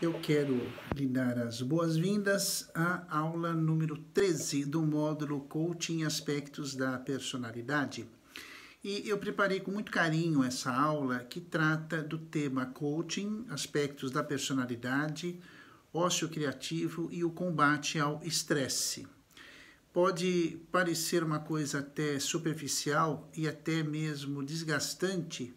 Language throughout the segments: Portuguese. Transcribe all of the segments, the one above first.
Eu quero lhe dar as boas-vindas à aula número 13 do módulo Coaching Aspectos da Personalidade. E eu preparei com muito carinho essa aula que trata do tema Coaching, Aspectos da Personalidade, Ócio Criativo e o Combate ao Estresse. Pode parecer uma coisa até superficial e até mesmo desgastante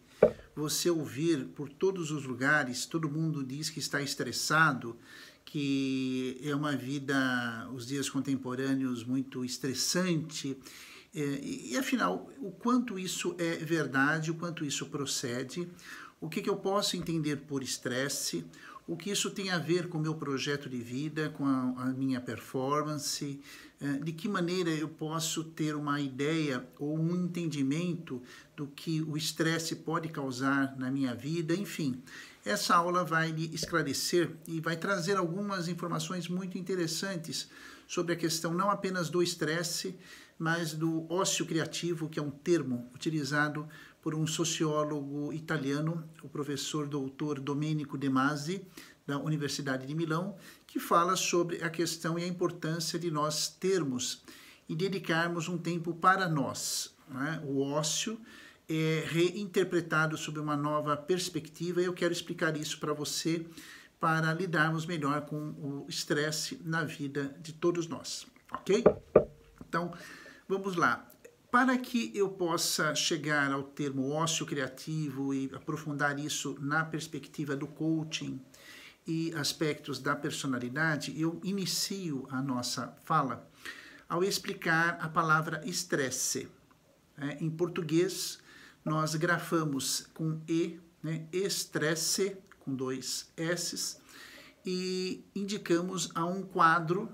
você ouvir por todos os lugares, todo mundo diz que está estressado, que é uma vida, os dias contemporâneos, muito estressante. E afinal, o quanto isso é verdade, o quanto isso procede, o que eu posso entender por estresse, o que isso tem a ver com o meu projeto de vida, com a minha performance, de que maneira eu posso ter uma ideia ou um entendimento do que o estresse pode causar na minha vida, enfim. Essa aula vai lhe esclarecer e vai trazer algumas informações muito interessantes sobre a questão não apenas do estresse, mas do ócio criativo, que é um termo utilizado por um sociólogo italiano, o professor doutor Domenico De Masi, da Universidade de Milão, que fala sobre a questão e a importância de nós termos e dedicarmos um tempo para nós. Né? O ócio é reinterpretado sob uma nova perspectiva e eu quero explicar isso para você para lidarmos melhor com o estresse na vida de todos nós, ok? Então, vamos lá. Para que eu possa chegar ao termo ócio criativo e aprofundar isso na perspectiva do coaching e aspectos da personalidade, eu inicio a nossa fala ao explicar a palavra estresse. Em português, nós grafamos com E, né, estresse, com dois S's, e indicamos a um quadro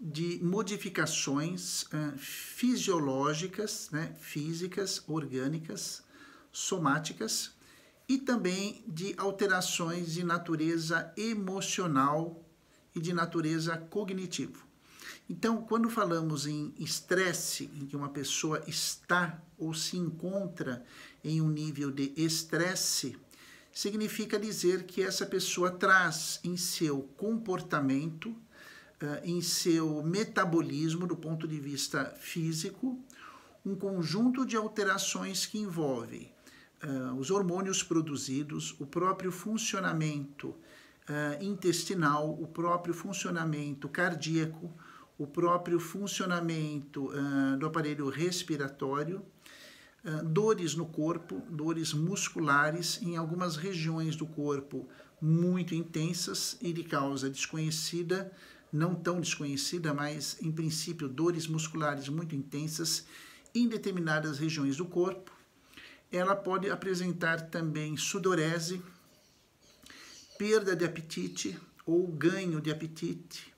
de modificações fisiológicas, né, físicas, orgânicas, somáticas, e também de alterações de natureza emocional e de natureza cognitiva. Então, quando falamos em estresse, em que uma pessoa está ou se encontra em um nível de estresse, significa dizer que essa pessoa traz em seu comportamento, em seu metabolismo do ponto de vista físico, um conjunto de alterações que envolvem os hormônios produzidos, o próprio funcionamento intestinal, o próprio funcionamento cardíaco, o próprio funcionamento do aparelho respiratório, dores no corpo, dores musculares em algumas regiões do corpo muito intensas e de causa desconhecida, não tão desconhecida, mas em princípio dores musculares muito intensas em determinadas regiões do corpo. Ela pode apresentar também sudorese, perda de apetite ou ganho de apetite,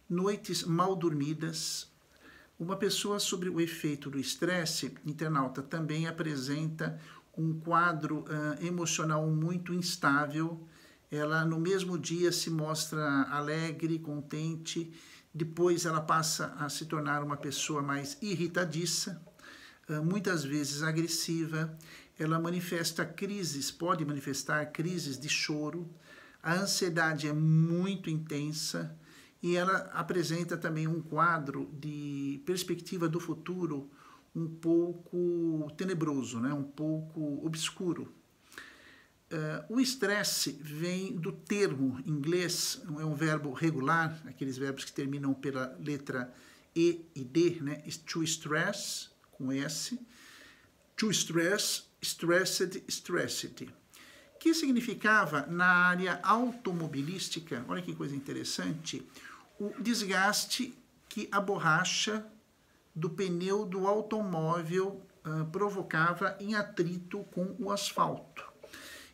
noites mal dormidas. Uma pessoa sob o efeito do estresse, internauta, também apresenta um quadro emocional muito instável. Ela no mesmo dia se mostra alegre, contente, depois ela passa a se tornar uma pessoa mais irritadiça, muitas vezes agressiva. Ela manifesta crises, pode manifestar crises de choro, a ansiedade é muito intensa e ela apresenta também um quadro de perspectiva do futuro um pouco tenebroso, né? Um pouco obscuro. O estresse vem do termo inglês, é um verbo regular, aqueles verbos que terminam pela letra E e D, né? To stress, com S, to stress, stressed, stressed, que significava, na área automobilística, olha que coisa interessante, o desgaste que a borracha do pneu do automóvel provocava em atrito com o asfalto.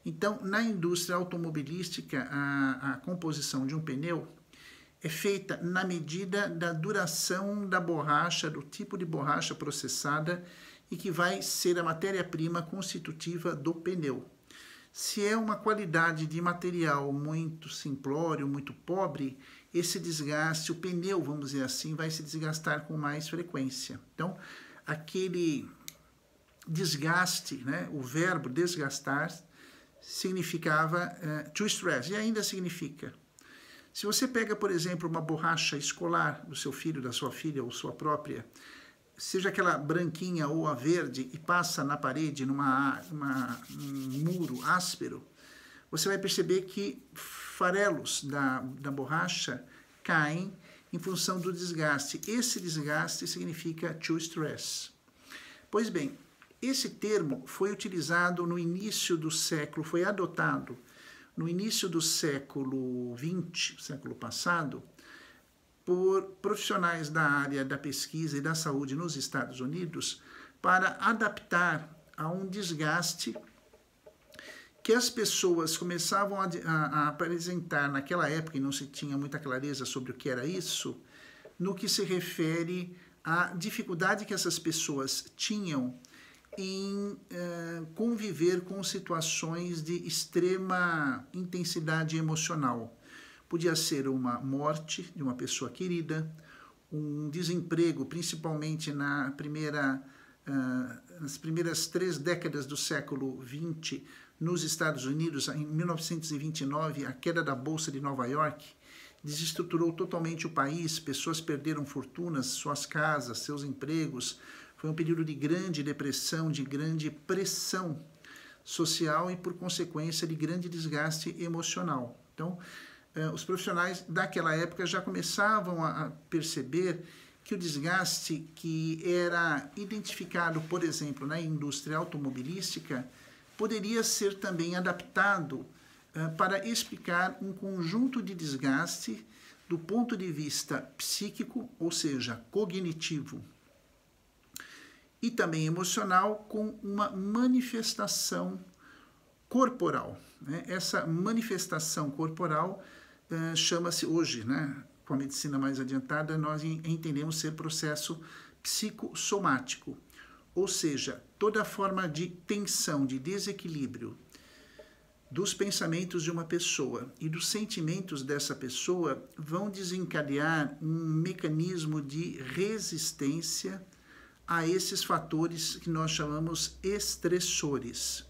Então, na indústria automobilística, a composição de um pneu é feita na medida da duração da borracha, do tipo de borracha processada e que vai ser a matéria-prima constitutiva do pneu. Se é uma qualidade de material muito simplório, muito pobre, esse desgaste, o pneu, vamos dizer assim, vai se desgastar com mais frequência. Então, aquele desgaste, né, o verbo desgastar, significava to stress, e ainda significa. Se você pega, por exemplo, uma borracha escolar do seu filho, da sua filha ou sua própria, seja aquela branquinha ou a verde, e passa na parede, num muro áspero, você vai perceber que farelos da borracha caem em função do desgaste. Esse desgaste significa to stress. Pois bem, esse termo foi utilizado no início do século, foi adotado no início do século XX, século passado, por profissionais da área da pesquisa e da saúde nos Estados Unidos para adaptar a um desgaste que as pessoas começavam a apresentar naquela época, e não se tinha muita clareza sobre o que era isso, no que se refere à dificuldade que essas pessoas tinham em conviver com situações de extrema intensidade emocional. Podia ser uma morte de uma pessoa querida, um desemprego, principalmente nas primeiras 3 décadas do século XX, nos Estados Unidos, em 1929, a queda da Bolsa de Nova York desestruturou totalmente o país, pessoas perderam fortunas, suas casas, seus empregos. Foi um período de grande depressão, de grande pressão social e, por consequência, de grande desgaste emocional. Então, os profissionais daquela época já começavam a perceber que o desgaste que era identificado, por exemplo, na indústria automobilística, poderia ser também adaptado para explicar um conjunto de desgaste do ponto de vista psíquico, ou seja, cognitivo, e também emocional, com uma manifestação corporal. Essa manifestação corporal chama-se hoje, com a medicina mais adiantada, nós entendemos ser processo psicossomático, ou seja, toda forma de tensão, de desequilíbrio dos pensamentos de uma pessoa e dos sentimentos dessa pessoa vão desencadear um mecanismo de resistência a esses fatores que nós chamamos estressores.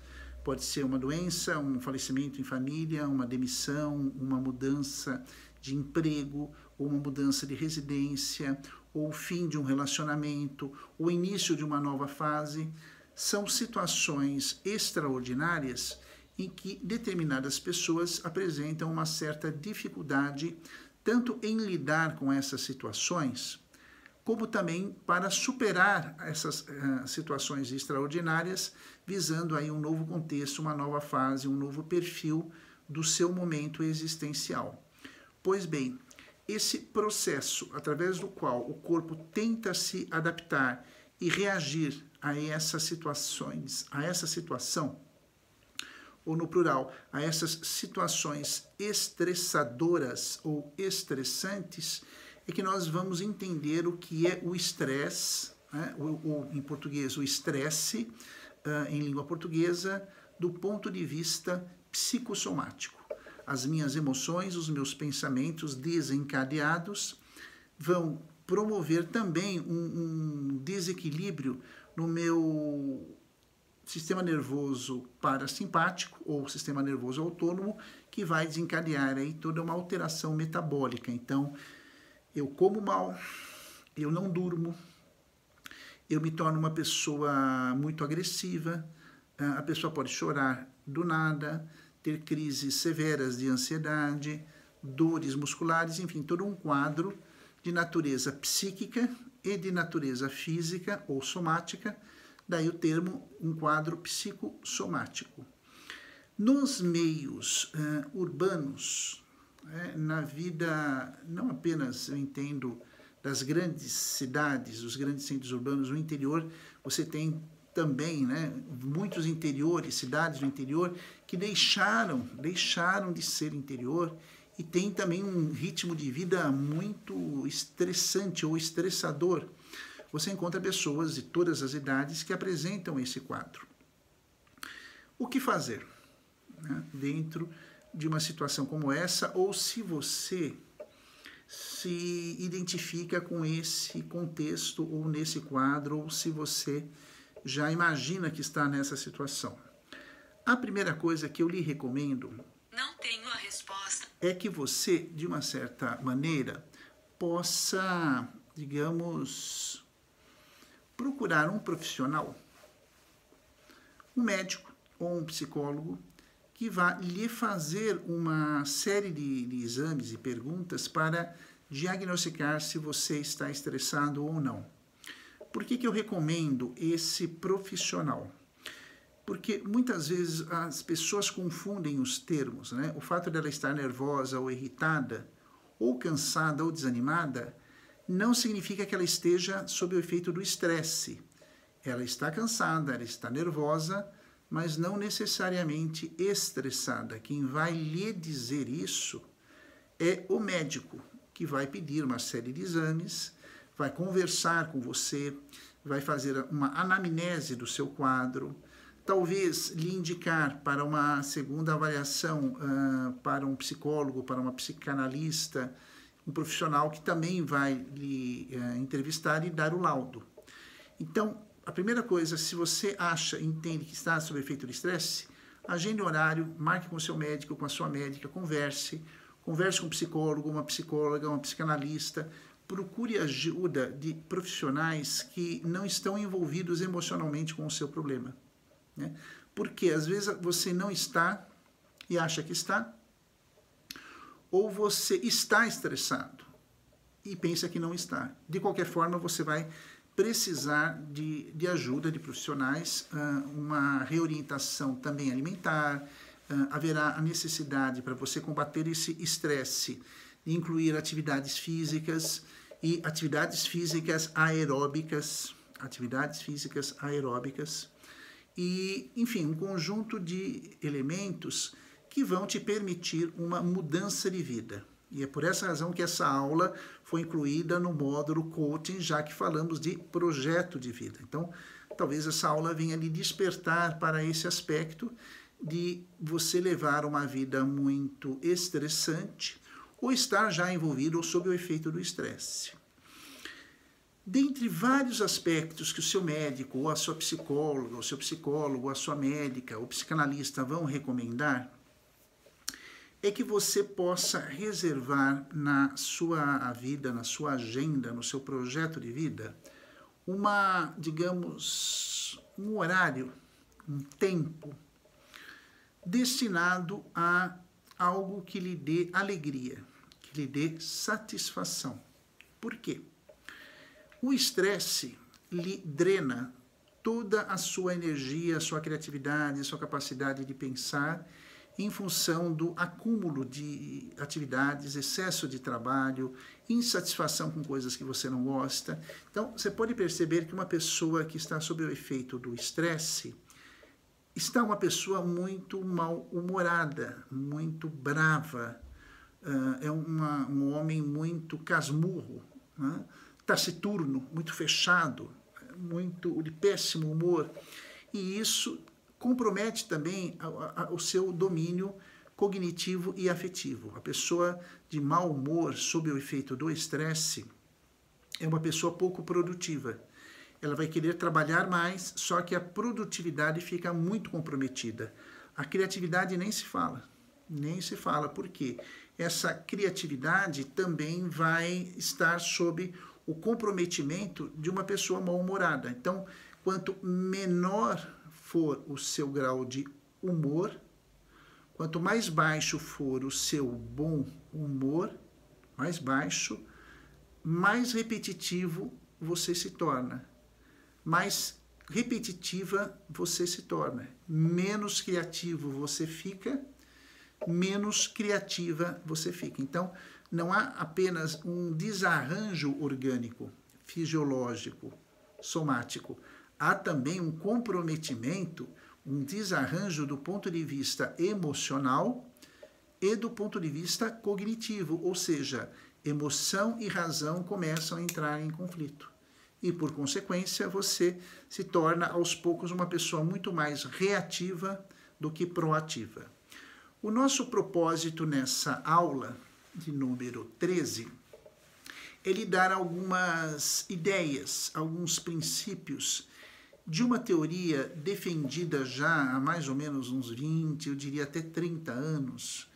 Pode ser uma doença, um falecimento em família, uma demissão, uma mudança de emprego, ou uma mudança de residência, ou o fim de um relacionamento, o início de uma nova fase. São situações extraordinárias em que determinadas pessoas apresentam uma certa dificuldade tanto em lidar com essas situações, como também para superar essas situações extraordinárias, visando aí um novo contexto, uma nova fase, um novo perfil do seu momento existencial. Pois bem, esse processo através do qual o corpo tenta se adaptar e reagir a essas situações, a essa situação, ou no plural, a essas situações estressadoras ou estressantes, é que nós vamos entender o que é o estresse, ou em português o estresse, em língua portuguesa, do ponto de vista psicossomático. As minhas emoções, os meus pensamentos desencadeados vão promover também um desequilíbrio no meu sistema nervoso parasimpático ou sistema nervoso autônomo, que vai desencadear aí toda uma alteração metabólica. Então, eu como mal, eu não durmo, eu me torno uma pessoa muito agressiva, a pessoa pode chorar do nada, ter crises severas de ansiedade, dores musculares, enfim, todo um quadro de natureza psíquica e de natureza física ou somática, daí o termo um quadro psicossomático. Nos meios urbanos, na vida, não apenas, eu entendo, das grandes cidades, os grandes centros urbanos, no interior, você tem também, muitos interiores, cidades do interior, que deixaram de ser interior e tem também um ritmo de vida muito estressante ou estressador. Você encontra pessoas de todas as idades que apresentam esse quadro. O que fazer dentro de uma situação como essa, ou se você se identifica com esse contexto ou nesse quadro, ou se você já imagina que está nessa situação? A primeira coisa que eu lhe recomendo Não tenho a resposta. é que você, de uma certa maneira, possa, digamos, procurar um profissional, um médico ou um psicólogo, que vá lhe fazer uma série de exames e perguntas para diagnosticar se você está estressado ou não. Por que eu recomendo esse profissional? Porque muitas vezes as pessoas confundem os termos, né? O fato dela estar nervosa ou irritada, ou cansada ou desanimada, não significa que ela esteja sob o efeito do estresse. Ela está cansada, ela está nervosa, mas não necessariamente estressada. Quem vai lhe dizer isso é o médico, que vai pedir uma série de exames, vai conversar com você, vai fazer uma anamnese do seu quadro, talvez lhe indicar para uma segunda avaliação para um psicólogo, para uma psicanalista, um profissional que também vai lhe entrevistar e dar o laudo. Então, a primeira coisa, se você acha, entende que está sob efeito de estresse, agende um horário, marque com o seu médico, com a sua médica, converse com um psicólogo, uma psicóloga, uma psicanalista, procure ajuda de profissionais que não estão envolvidos emocionalmente com o seu problema. Né? Porque às vezes você não está e acha que está, ou você está estressado e pensa que não está. De qualquer forma, você vai precisar de ajuda de profissionais, uma reorientação também alimentar, haverá a necessidade para você combater esse estresse, de incluir atividades físicas e atividades físicas aeróbicas, e, enfim, um conjunto de elementos que vão te permitir uma mudança de vida. E é por essa razão que essa aula foi incluída no módulo Coaching, já que falamos de projeto de vida. Então, talvez essa aula venha lhe despertar para esse aspecto de você levar uma vida muito estressante ou estar já envolvido ou sob o efeito do estresse. Dentre vários aspectos que o seu médico, ou a sua psicóloga, o seu psicólogo, ou a sua médica, ou psicanalista vão recomendar, é que você possa reservar na sua vida, na sua agenda, no seu projeto de vida, um horário, um tempo destinado a algo que lhe dê alegria, que lhe dê satisfação. Por quê? O estresse lhe drena toda a sua energia, a sua criatividade, a sua capacidade de pensar em função do acúmulo de atividades, excesso de trabalho, insatisfação com coisas que você não gosta. Então, você pode perceber que uma pessoa que está sob o efeito do estresse está uma pessoa muito mal-humorada, muito brava, é um homem muito casmurro, né? Taciturno, muito fechado, muito de péssimo humor, e isso compromete também o seu domínio cognitivo e afetivo. A pessoa de mau humor, sob o efeito do estresse, é uma pessoa pouco produtiva. Ela vai querer trabalhar mais, só que a produtividade fica muito comprometida. A criatividade nem se fala, porque essa criatividade também vai estar sob o comprometimento de uma pessoa mal-humorada. Então, quanto menor for o seu grau de humor, quanto mais baixo for o seu bom humor, mais baixo, mais repetitivo você se torna. Mais repetitiva você se torna. Menos criativo você fica, menos criativa você fica. Então, não há apenas um desarranjo orgânico, fisiológico, somático. Há também um comprometimento, um desarranjo do ponto de vista emocional e do ponto de vista cognitivo, ou seja, emoção e razão começam a entrar em conflito. E, por consequência, você se torna, aos poucos, uma pessoa muito mais reativa do que proativa. O nosso propósito nessa aula, de número 13, é lhe dar algumas ideias, alguns princípios de uma teoria defendida já há mais ou menos uns 20, eu diria até 30 anos,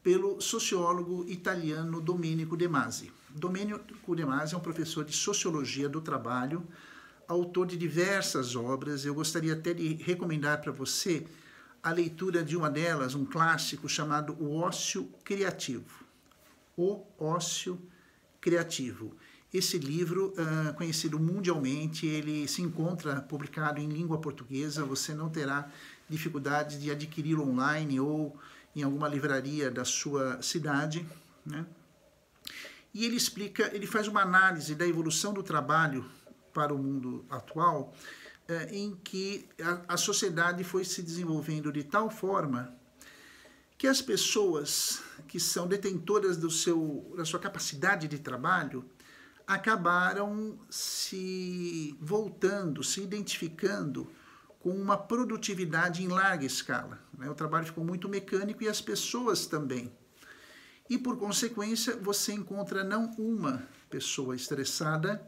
pelo sociólogo italiano Domenico De Masi. Domenico De Masi é um professor de sociologia do trabalho, autor de diversas obras. Eu gostaria até de recomendar para você a leitura de uma delas, um clássico chamado O Ócio Criativo. O Ócio Criativo. Esse livro, conhecido mundialmente, ele se encontra publicado em língua portuguesa, você não terá dificuldade de adquiri-lo online ou em alguma livraria da sua cidade, né? E ele faz uma análise da evolução do trabalho para o mundo atual, em que a sociedade foi se desenvolvendo de tal forma que as pessoas que são detentoras da sua capacidade de trabalho acabaram se voltando, se identificando com uma produtividade em larga escala, né? O trabalho ficou muito mecânico e as pessoas também. E, por consequência, você encontra não uma pessoa estressada,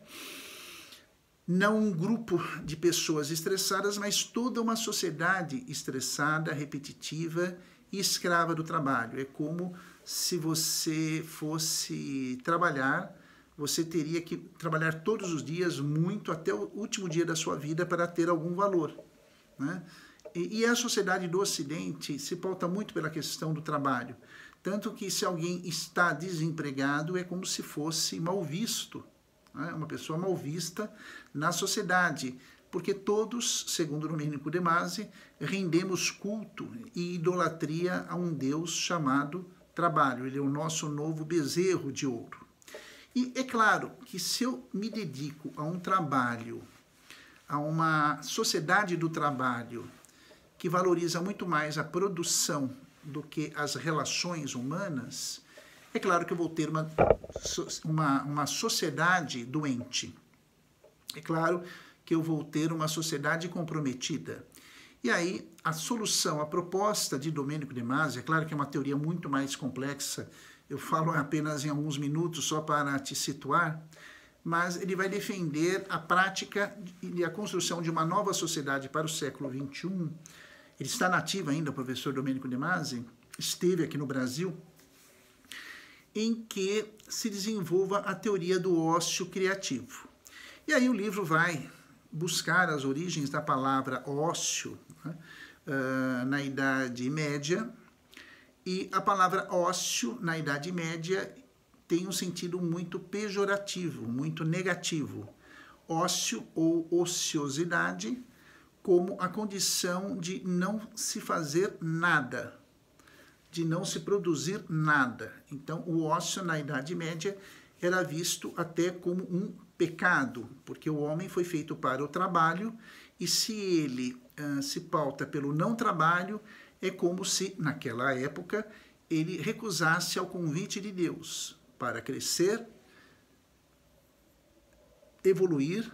não um grupo de pessoas estressadas, mas toda uma sociedade estressada, repetitiva e escrava do trabalho. É como se você fosse trabalhar, você teria que trabalhar todos os dias muito até o último dia da sua vida para ter algum valor, né? E a sociedade do Ocidente se pauta muito pela questão do trabalho, tanto que se alguém está desempregado é como se fosse mal visto, né? Uma pessoa mal vista na sociedade, porque todos, segundo Domenico De Masi, rendemos culto e idolatria a um Deus chamado trabalho. Ele é o nosso novo bezerro de ouro. E é claro que se eu me dedico a um trabalho, a uma sociedade do trabalho que valoriza muito mais a produção do que as relações humanas, é claro que eu vou ter uma sociedade doente. É claro que eu vou ter uma sociedade comprometida. E aí, a solução, a proposta de Domenico De Masi, é claro que é uma teoria muito mais complexa, eu falo apenas em alguns minutos só para te situar, mas ele vai defender a prática e a construção de uma nova sociedade para o século XXI. Ele está nativo ainda, o professor Domenico De Masi, esteve aqui no Brasil, em que se desenvolva a teoria do ócio criativo. E aí o livro vai buscar as origens da palavra ócio, né, na Idade Média, e a palavra ócio, na Idade Média, tem um sentido muito pejorativo, muito negativo. Ócio ou ociosidade como a condição de não se fazer nada, de não se produzir nada. Então, o ócio na Idade Média era visto até como um pecado, porque o homem foi feito para o trabalho e se ele se pauta pelo não trabalho, é como se, naquela época, ele recusasse ao convite de Deus para crescer, evoluir,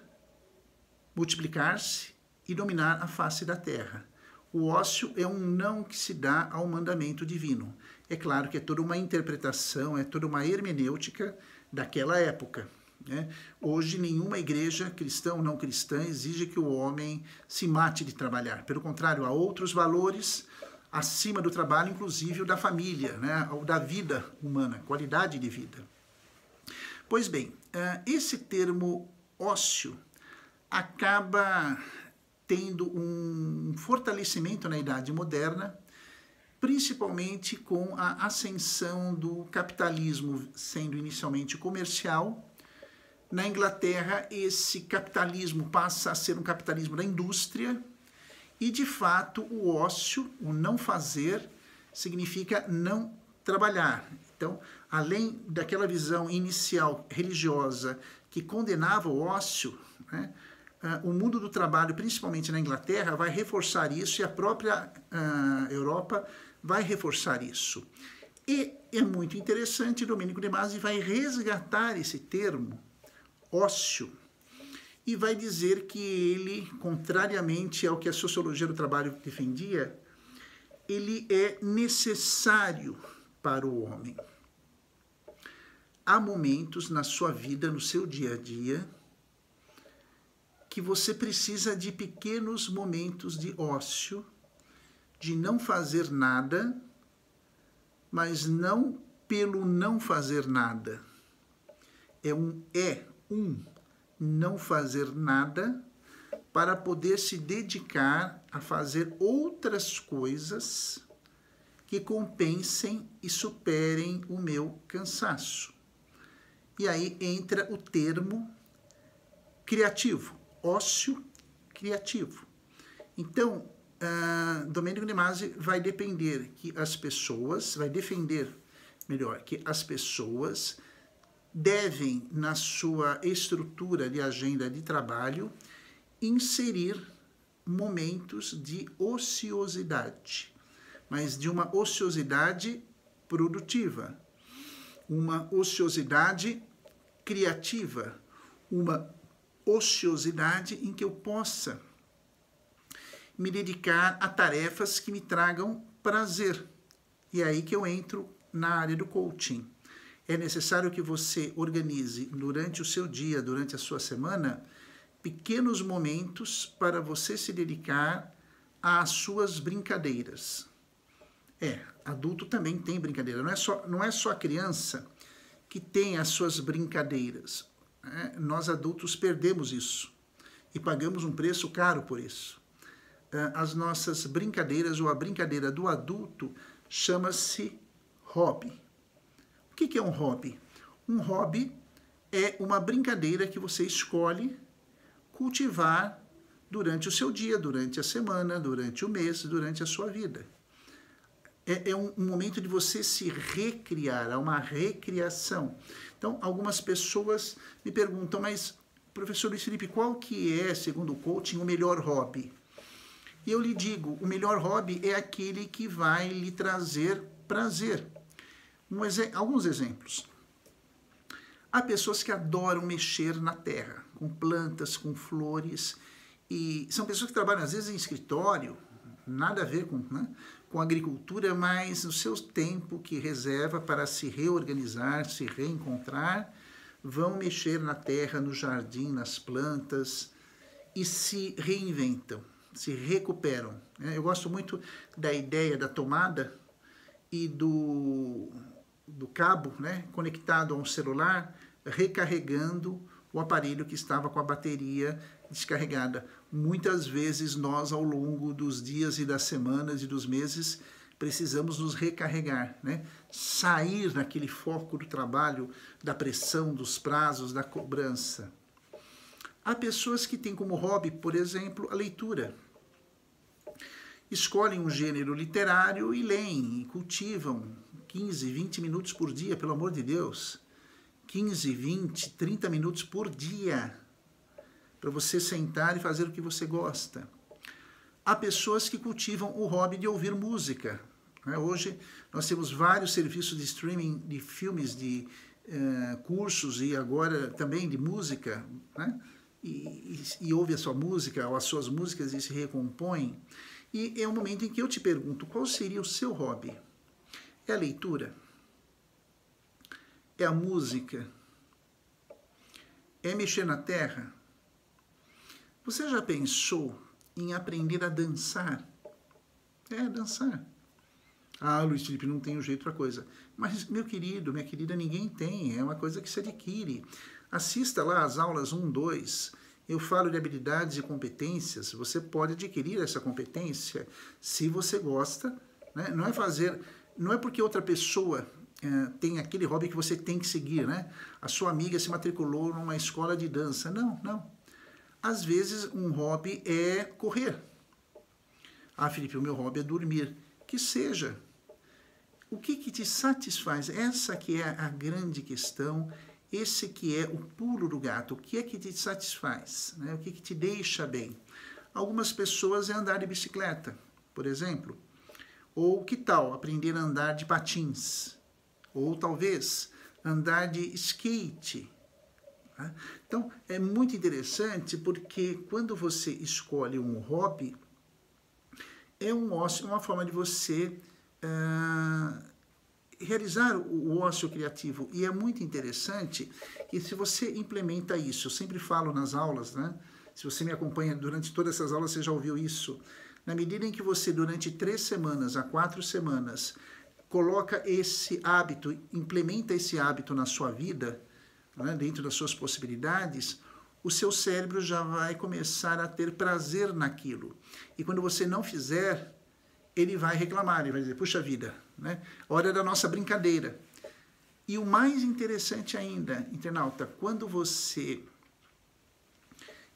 multiplicar-se e dominar a face da terra. O ócio é um não que se dá ao mandamento divino. É claro que é toda uma interpretação, é toda uma hermenêutica daquela época, né? Hoje, nenhuma igreja, cristã ou não cristã, exige que o homem se mate de trabalhar. Pelo contrário, há outros valores acima do trabalho, inclusive o da família, né? Ou da vida humana, qualidade de vida. Pois bem, esse termo ócio acaba tendo um fortalecimento na Idade Moderna, principalmente com a ascensão do capitalismo sendo inicialmente comercial. Na Inglaterra, esse capitalismo passa a ser um capitalismo da indústria e, de fato, o ócio, o não fazer, significa não trabalhar. Então, além daquela visão inicial religiosa que condenava o ócio, né, o mundo do trabalho, principalmente na Inglaterra, vai reforçar isso e a própria Europa vai reforçar isso. E é muito interessante, Domenico De Masi vai resgatar esse termo, ócio, e vai dizer que ele, contrariamente ao que a sociologia do trabalho defendia, ele é necessário para o homem. Há momentos na sua vida, no seu dia a dia, que você precisa de pequenos momentos de ócio, de não fazer nada, mas não pelo não fazer nada. É um não fazer nada para poder se dedicar a fazer outras coisas que compensem e superem o meu cansaço. E aí entra o termo criativo, ócio criativo. Então, Domênico de Masi vai defender que as pessoas devem, na sua estrutura de agenda de trabalho, inserir momentos de ociosidade, mas de uma ociosidade produtiva, uma ociosidade criativa, uma ociosidade em que eu possa me dedicar a tarefas que me tragam prazer. E é aí que eu entro na área do coaching. É necessário que você organize durante o seu dia, durante a sua semana, pequenos momentos para você se dedicar às suas brincadeiras. Adulto também tem brincadeira. Não é só a criança que tem as suas brincadeiras. Nós adultos perdemos isso e pagamos um preço caro por isso. As nossas brincadeiras, ou a brincadeira do adulto, chama-se hobby. O que é um hobby? Um hobby é uma brincadeira que você escolhe cultivar durante o seu dia, durante a semana, durante o mês, durante a sua vida. É um momento de você se recriar, é uma recriação. Então, algumas pessoas me perguntam, mas, professor Luiz Felipe, qual que é, segundo o coaching, o melhor hobby? E eu lhe digo, o melhor hobby é aquele que vai lhe trazer prazer. Alguns exemplos. Há pessoas que adoram mexer na terra, com plantas, com flores, e são pessoas que trabalham às vezes em escritório, nada a ver com agricultura, mas no seu tempo que reserva para se reorganizar, se reencontrar, vão mexer na terra, no jardim, nas plantas e se reinventam, se recuperam. Eu gosto muito da ideia da tomada e do cabo, conectado a um celular, recarregando o aparelho que estava com a bateria descarregada. Muitas vezes nós, ao longo dos dias e das semanas e dos meses, precisamos nos recarregar, sair daquele foco do trabalho, da pressão, dos prazos, da cobrança. Há pessoas que têm como hobby, por exemplo, a leitura. Escolhem um gênero literário e leem, e cultivam 15, 20 minutos por dia, pelo amor de Deus. 15, 20, 30 minutos por dia, para você sentar e fazer o que você gosta. Há pessoas que cultivam o hobby de ouvir música. Hoje nós temos vários serviços de streaming de filmes, de cursos e agora também de música, e ouve a sua música ou as suas músicas e se recompõe. E é um momento em que eu te pergunto, qual seria o seu hobby? É a leitura? É a música? É mexer na terra? Você já pensou em aprender a dançar? Dançar. Luiz Felipe, não tem jeito para coisa. Mas, meu querido, minha querida, ninguém tem. É uma coisa que se adquire. Assista lá as aulas 1, 2. Eu falo de habilidades e competências. Você pode adquirir essa competência se você gosta. Não é porque outra pessoa tem aquele hobby que você tem que seguir, A sua amiga se matriculou numa escola de dança. Não. Às vezes, um hobby é correr. Felipe, o meu hobby é dormir. Que seja. O que te satisfaz? Essa que é a grande questão, esse que é o pulo do gato. O que é que te satisfaz? O que te deixa bem? Algumas pessoas é andar de bicicleta, por exemplo. Ou que tal aprender a andar de patins? Ou talvez andar de skate. Então, é muito interessante porque quando você escolhe um hobby, é um ócio, uma forma de você realizar o ócio criativo. E é muito interessante que se você implementa isso, eu sempre falo nas aulas, Se você me acompanha durante todas essas aulas, você já ouviu isso. Na medida em que você, durante 3 semanas a 4 semanas, coloca esse hábito, implementa esse hábito na sua vida, né, dentro das suas possibilidades, o seu cérebro já vai começar a ter prazer naquilo. E quando você não fizer, ele vai reclamar, ele vai dizer, puxa vida, né? Hora da nossa brincadeira. E o mais interessante ainda, internauta, quando você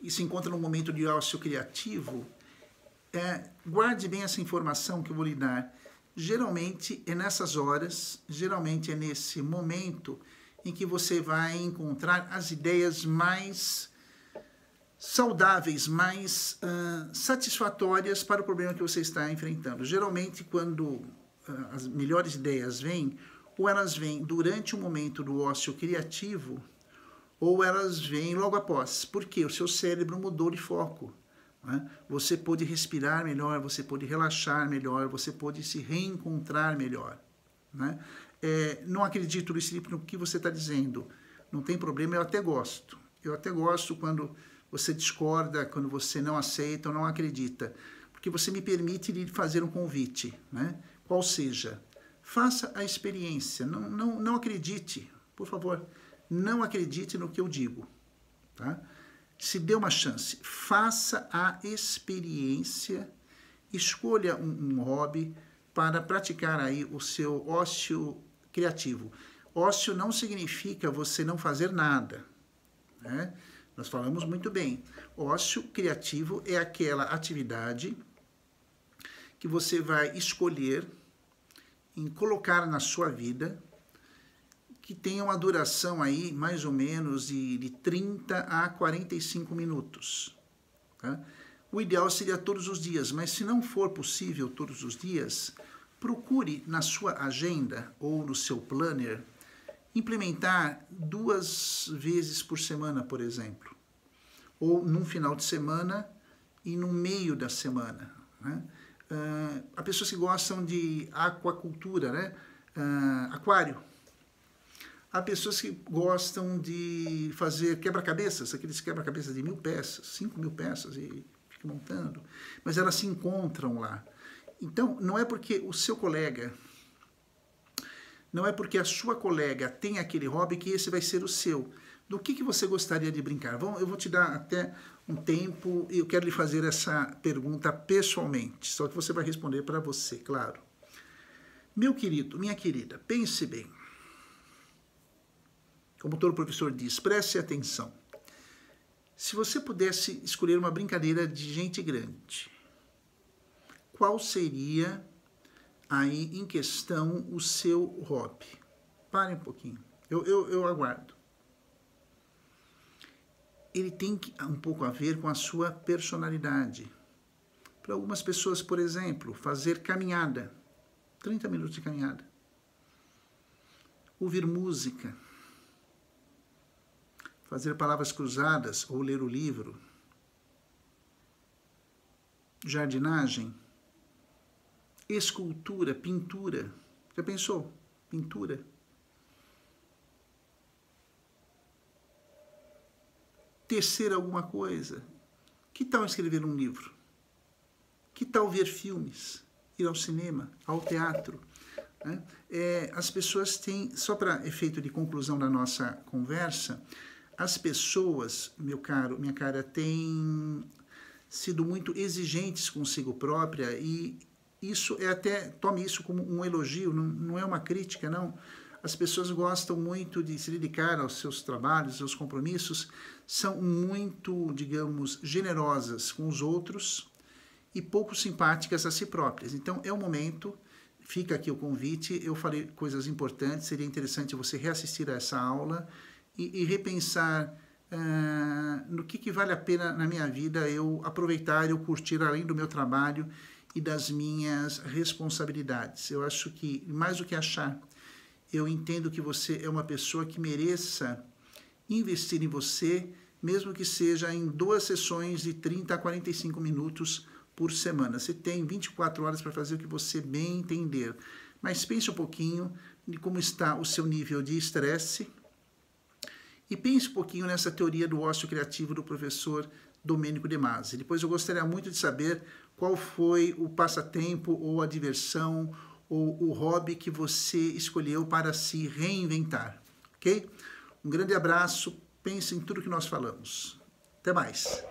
se encontra num momento de ócio criativo, guarde bem essa informação que eu vou lhe dar. Geralmente é nessas horas, geralmente é nesse momento em que você vai encontrar as ideias mais saudáveis, mais satisfatórias para o problema que você está enfrentando. Geralmente, quando as melhores ideias vêm, ou elas vêm durante o momento do ócio criativo, ou elas vêm logo após. Porque o seu cérebro mudou de foco. Né? Você pôde respirar melhor, você pôde relaxar melhor, você pôde se reencontrar melhor. Né? Não acredito, Luiz Felipe, no que você está dizendo. Não tem problema, eu até gosto. Eu até gosto quando você discorda, quando você não aceita ou não acredita. Porque você me permite lhe fazer um convite. Né? Qual seja, faça a experiência. Não acredite, por favor. Não acredite no que eu digo. Tá? Se dê uma chance. Faça a experiência. Escolha um hobby para praticar aí o seu ócio criativo. Ócio não significa você não fazer nada. Né? Nós falamos muito bem. Ócio criativo é aquela atividade que você vai escolher em colocar na sua vida, que tenha uma duração aí mais ou menos de 30 a 45 minutos. Tá? O ideal seria todos os dias, mas se não for possível todos os dias, procure na sua agenda ou no seu planner implementar 2 vezes por semana, por exemplo. Ou num final de semana e no meio da semana. Né? Há pessoas que gostam de aquacultura, né? Aquário. Há pessoas que gostam de fazer quebra-cabeças, aqueles quebra-cabeças de 1000 peças, 5000 peças, e ficam montando. Mas elas se encontram lá. Então, não é porque o seu colega, não é porque a sua colega tem aquele hobby que esse vai ser o seu. Do que você gostaria de brincar? Eu vou te dar até um tempo e eu quero lhe fazer essa pergunta pessoalmente, só que você vai responder para você, claro. Meu querido, minha querida, pense bem. Como todo professor diz, preste atenção. Se você pudesse escolher uma brincadeira de gente grande, qual seria aí em questão o seu hobby? Pare um pouquinho, eu aguardo. Ele tem um pouco a ver com a sua personalidade. Para algumas pessoas, por exemplo, fazer caminhada, 30 minutos de caminhada. Ouvir música. Fazer palavras cruzadas ou ler o livro. Jardinagem. Escultura, pintura. Já pensou? Pintura. Tecer alguma coisa. Que tal escrever um livro? Que tal ver filmes? Ir ao cinema, ao teatro? Né? As pessoas têm, só para efeito de conclusão da nossa conversa, as pessoas, meu caro, minha cara, têm sido muito exigentes consigo própria e isso é até, tome isso como um elogio, não é uma crítica, não. As pessoas gostam muito de se dedicar aos seus trabalhos, aos seus compromissos, são muito, digamos, generosas com os outros e pouco simpáticas a si próprias. Então, é o momento, fica aqui o convite, eu falei coisas importantes, seria interessante você reassistir a essa aula e repensar no que vale a pena na minha vida eu aproveitar, eu curtir além do meu trabalho e das minhas responsabilidades. Eu acho que, mais do que achar, eu entendo que você é uma pessoa que mereça investir em você, mesmo que seja em 2 sessões de 30 a 45 minutos por semana. Você tem 24 horas para fazer o que você bem entender. Mas pense um pouquinho de como está o seu nível de estresse e pense um pouquinho nessa teoria do ócio criativo do professor Domênico De Masi. Depois eu gostaria muito de saber qual foi o passatempo ou a diversão ou o hobby que você escolheu para se reinventar, ok? Um grande abraço, pense em tudo que nós falamos. Até mais!